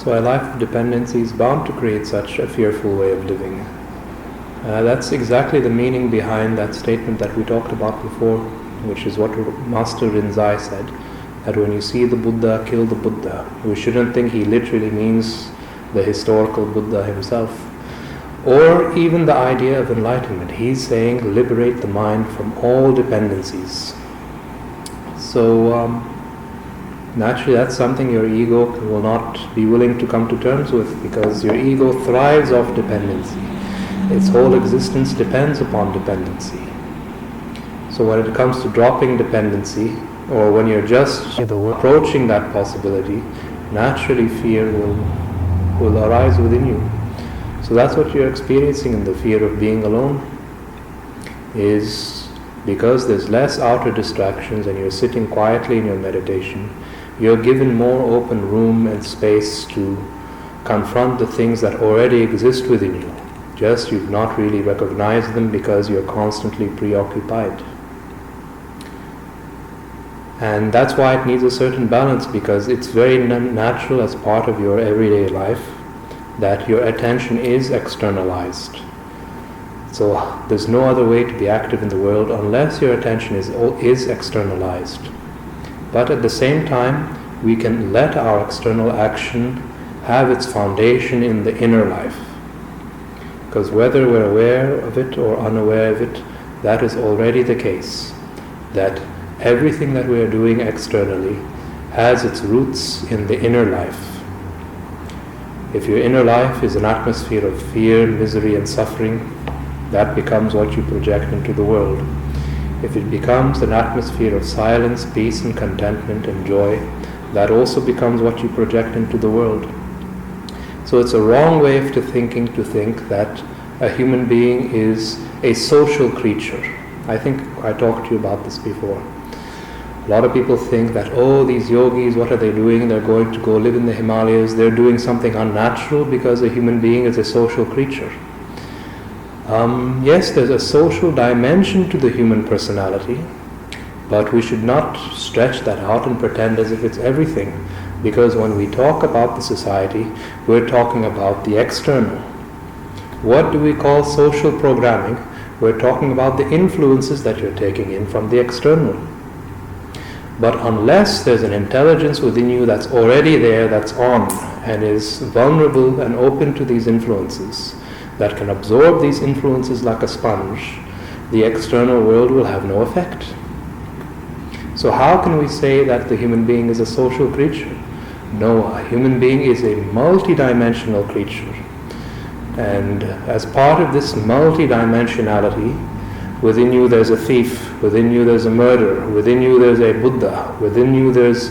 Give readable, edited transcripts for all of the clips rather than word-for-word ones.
So a life of dependency is bound to create such a fearful way of living. That's exactly the meaning behind that statement that we talked about before, which is what Master Rinzai said, that when you see the Buddha, kill the Buddha. We shouldn't think he literally means the historical Buddha himself, or even the idea of enlightenment. He's saying liberate the mind from all dependencies. So naturally that's something your ego will not be willing to come to terms with, because your ego thrives off dependency. Its whole existence depends upon dependency. So when it comes to dropping dependency, or when you're just approaching that possibility, naturally fear will arise within you. So that's what you're experiencing in the fear of being alone, is because there's less outer distractions and you're sitting quietly in your meditation, you're given more open room and space to confront the things that already exist within you. Just you've not really recognized them because you're constantly preoccupied. And that's why it needs a certain balance, because it's very natural as part of your everyday life that your attention is externalized. So there's no other way to be active in the world unless your attention is externalized. But at the same time, we can let our external action have its foundation in the inner life. Because whether we're aware of it or unaware of it, that is already the case. That everything that we are doing externally has its roots in the inner life. If your inner life is an atmosphere of fear, misery and suffering, that becomes what you project into the world. If it becomes an atmosphere of silence, peace and contentment and joy, that also becomes what you project into the world. So it's a wrong way of thinking to think that a human being is a social creature. I think I talked to you about this before. A lot of people think that, these yogis, what are they doing? They're going to go live in the Himalayas. They're doing something unnatural because a human being is a social creature. Yes, there's a social dimension to the human personality, but we should not stretch that out and pretend as if it's everything. Because when we talk about the society, we're talking about the external. What do we call social programming? We're talking about the influences that you're taking in from the external. But unless there's an intelligence within you that's already there, that's on, and is vulnerable and open to these influences, that can absorb these influences like a sponge, the external world will have no effect. So how can we say that the human being is a social creature? No, a human being is a multidimensional creature. And as part of this multidimensionality, within you there's a thief, within you there's a murderer, within you there's a Buddha, within you there's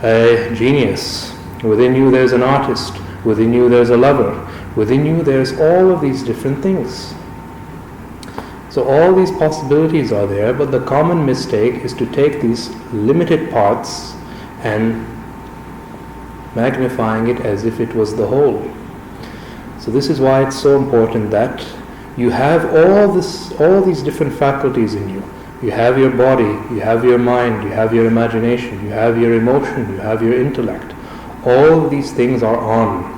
a genius, within you there's an artist, within you there's a lover, within you there's all of these different things. So all these possibilities are there, but the common mistake is to take these limited parts and magnifying it as if it was the whole. So this is why it's so important that you have all these different faculties in you. You have your body, you have your mind, you have your imagination, you have your emotion, you have your intellect. All these things are on.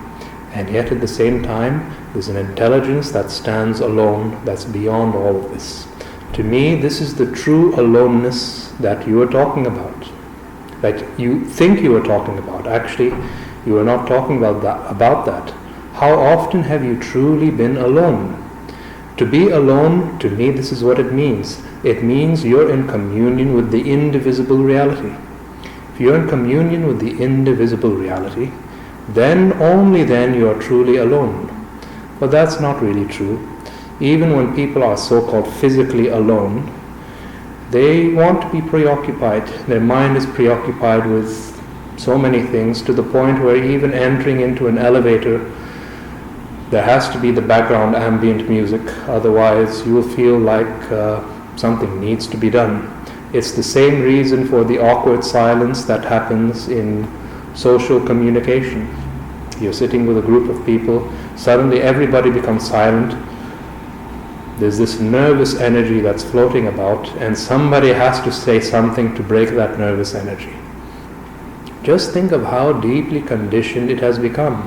And yet at the same time, there's an intelligence that stands alone, that's beyond all of this. To me, this is the true aloneness that you are talking about. That you think you are talking about. Actually, you are not talking about that. How often have you truly been alone? To be alone, to me, this is what it means. It means you're in communion with the indivisible reality. If you're in communion with the indivisible reality, then, only then, you are truly alone. But that's not really true. Even when people are so-called physically alone, they want to be preoccupied. Their mind is preoccupied with so many things, to the point where even entering into an elevator, there has to be the background ambient music, otherwise you will feel like something needs to be done. It's the same reason for the awkward silence that happens in social communication. You're sitting with a group of people, suddenly everybody becomes silent. There's this nervous energy that's floating about, and somebody has to say something to break that nervous energy. Just think of how deeply conditioned it has become,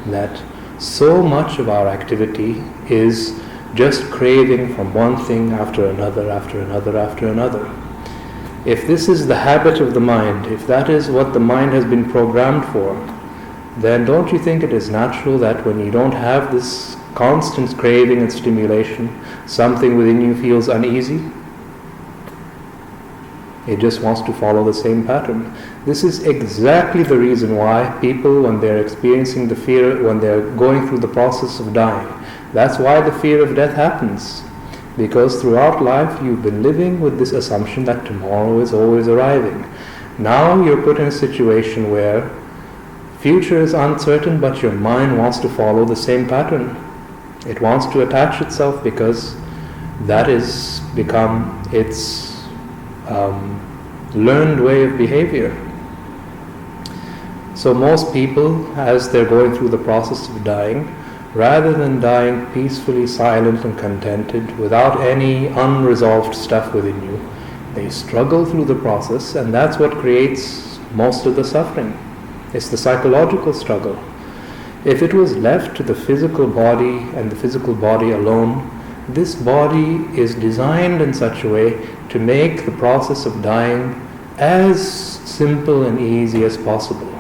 that so much of our activity is just craving from one thing after another, after another, after another. If this is the habit of the mind, if that is what the mind has been programmed for, then don't you think it is natural that when you don't have this constant craving and stimulation, something within you feels uneasy? It just wants to follow the same pattern. This is exactly the reason why people, when they're experiencing the fear, when they're going through the process of dying, that's why the fear of death happens. Because throughout life you've been living with this assumption that tomorrow is always arriving. Now you're put in a situation where future is uncertain, but your mind wants to follow the same pattern. It wants to attach itself because that has become its learned way of behavior. So most people, as they're going through the process of dying, rather than dying peacefully, silent and contented, without any unresolved stuff within you, they struggle through the process, and that's what creates most of the suffering. It's the psychological struggle. If it was left to the physical body and the physical body alone, this body is designed in such a way to make the process of dying as simple and easy as possible.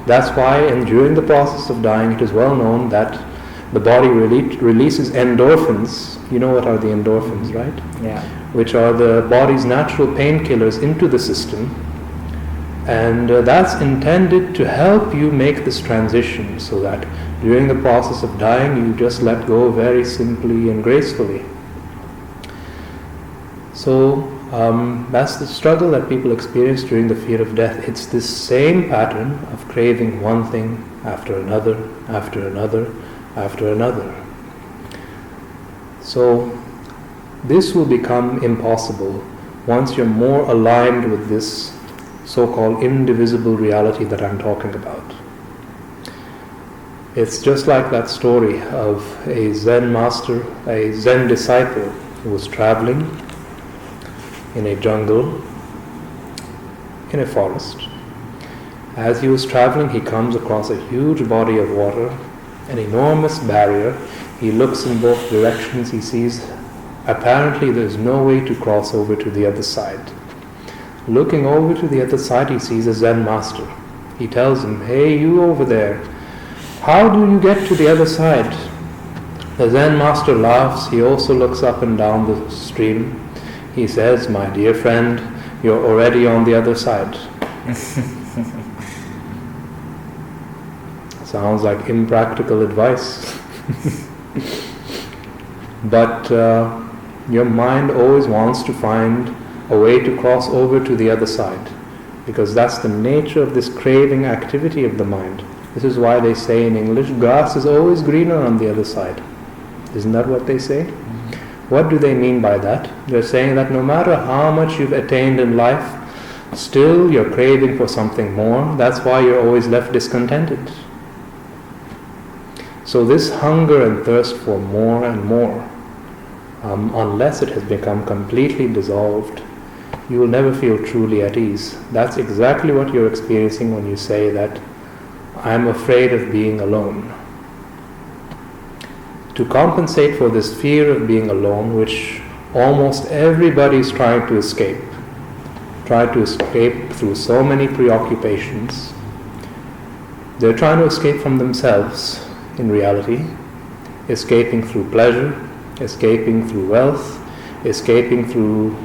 That's why, and during the process of dying, it is well known that the body releases endorphins. You know what are the endorphins, right? Yeah. Which are the body's natural painkillers into the system. And that's intended to help you make this transition so that during the process of dying, you just let go very simply and gracefully. So that's the struggle that people experience during the fear of death. It's this same pattern of craving one thing after another, after another, after another. So this will become impossible once you're more aligned with this so-called indivisible reality that I'm talking about. It's just like that story of a Zen master, a Zen disciple who was traveling in a jungle, in a forest. As he was traveling, he comes across a huge body of water, an enormous barrier. He looks in both directions. He sees apparently there's no way to cross over to the other side. Looking over to the other side, he sees a Zen master. He tells him, "Hey, you over there, how do you get to the other side?" The Zen master laughs. He also looks up and down the stream. He says, "My dear friend, you're already on the other side." Sounds like impractical advice. But your mind always wants to find a way to cross over to the other side, because that's the nature of this craving activity of the mind. This is why they say in English, grass is always greener on the other side. Isn't that what they say? Mm-hmm. What do they mean by that? They're saying that no matter how much you've attained in life, still you're craving for something more. That's why you're always left discontented. So this hunger and thirst for more and more, unless it has become completely dissolved, you will never feel truly at ease. That's exactly what you're experiencing when you say that, "I'm afraid of being alone." To compensate for this fear of being alone, which almost everybody is trying to escape through so many preoccupations, they're trying to escape from themselves in reality, escaping through pleasure, escaping through wealth, escaping through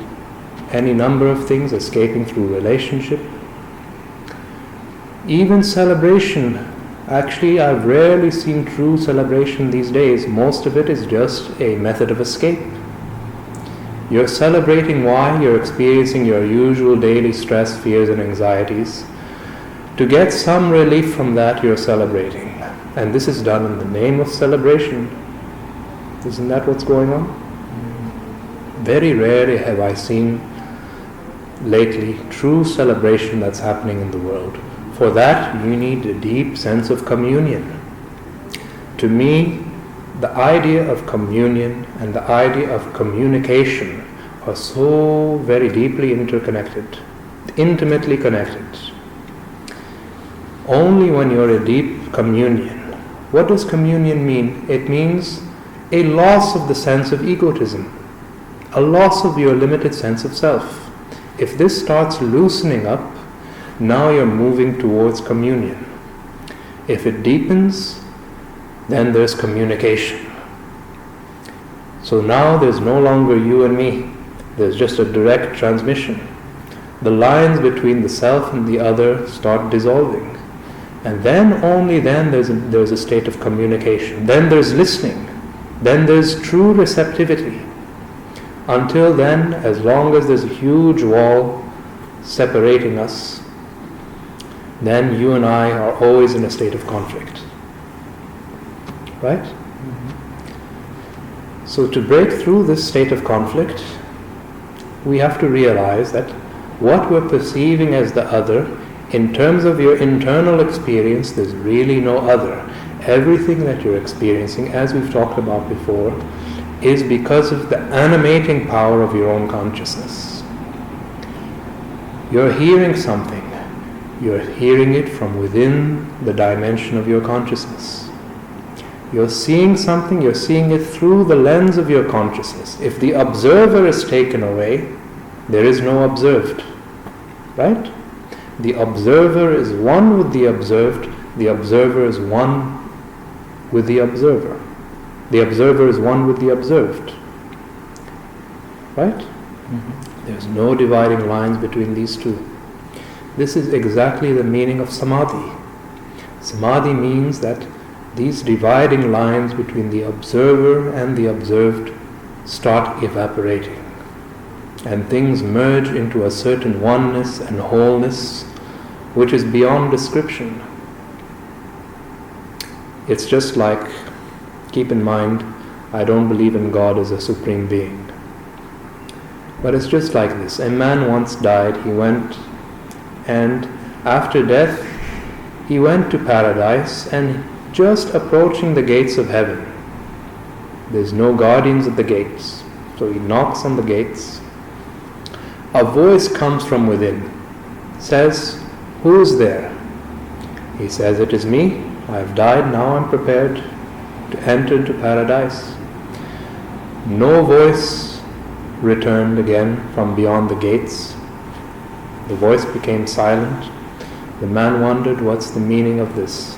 any number of things, escaping through relationship. Even celebration. Actually, I've rarely seen true celebration these days. Most of it is just a method of escape. You're celebrating why you're experiencing your usual daily stress, fears and anxieties. To get some relief from that, you're celebrating. And this is done in the name of celebration. Isn't that what's going on? Very rarely have I seen lately true celebration that's happening in the world. For that, you need a deep sense of communion. To me, the idea of communion and the idea of communication are so very deeply interconnected, intimately connected. Only when you're in deep communion. What does communion mean? It means a loss of the sense of egotism, a loss of your limited sense of self. If this starts loosening up, now you're moving towards communion. If it deepens, then there's communication. So now there's no longer you and me. There's just a direct transmission. The lines between the self and the other start dissolving. And then, only then, there's a state of communication. Then there's listening. Then there's true receptivity. Until then, as long as there's a huge wall separating us, then you and I are always in a state of conflict. Right? Mm-hmm. So to break through this state of conflict, we have to realize that what we're perceiving as the other, in terms of your internal experience, there's really no other. Everything that you're experiencing, as we've talked about before, is because of the animating power of your own consciousness. You're hearing something. You're hearing it from within the dimension of your consciousness. You're seeing something, you're seeing it through the lens of your consciousness. If the observer is taken away, there is no observed. Right? The observer is one with the observed. The observer is one with the observer. The observer is one with the observed. Right? Mm-hmm. There's no dividing lines between these two. This is exactly the meaning of samadhi. Samadhi means that these dividing lines between the observer and the observed start evaporating. And things merge into a certain oneness and wholeness which is beyond description. It's just like, keep in mind, I don't believe in God as a supreme being. But it's just like this. A man once died, he went, and after death, he went to paradise, and just approaching the gates of heaven, there's no guardians at the gates. So he knocks on the gates. A voice comes from within, says, "Who is there?" He says, "It is me. I have died, now I'm prepared to enter into paradise." No voice returned again from beyond the gates. The voice became silent. The man wondered, what's the meaning of this?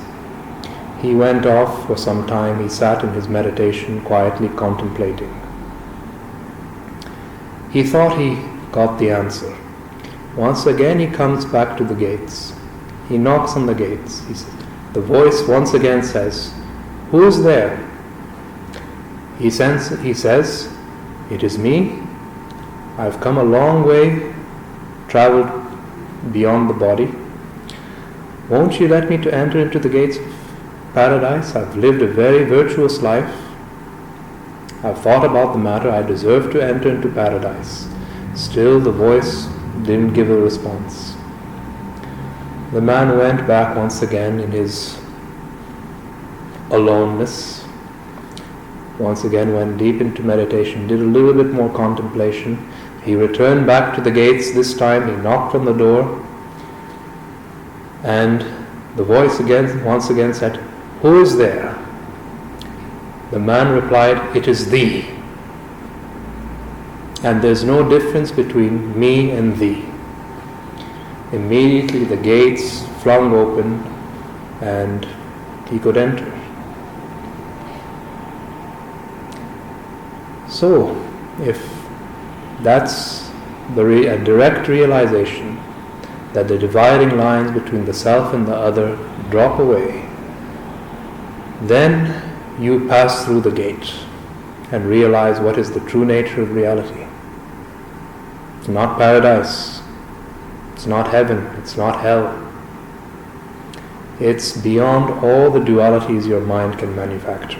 He went off for some time. He sat in his meditation, quietly contemplating. He thought he got the answer. Once again he comes back to the gates. He knocks on the gates. The voice once again says, "Who is there?" He says, "It is me. I've come a long way, traveled beyond the body. Won't you let me to enter into the gates of paradise? I've lived a very virtuous life. I've thought about the matter. I deserve to enter into paradise." Still the voice didn't give a response. The man went back once again in his aloneness. Once again went deep into meditation, did a little bit more contemplation. He returned back to the gates. This time he knocked on the door, and the voice once again said, "Who is there?" The man replied, "It is thee. And there's no difference between me and thee." Immediately the gates flung open and he could enter. So, if that's a direct realization that the dividing lines between the self and the other drop away, then you pass through the gate and realize what is the true nature of reality. It's not paradise. It's not heaven. It's not hell. It's beyond all the dualities your mind can manufacture.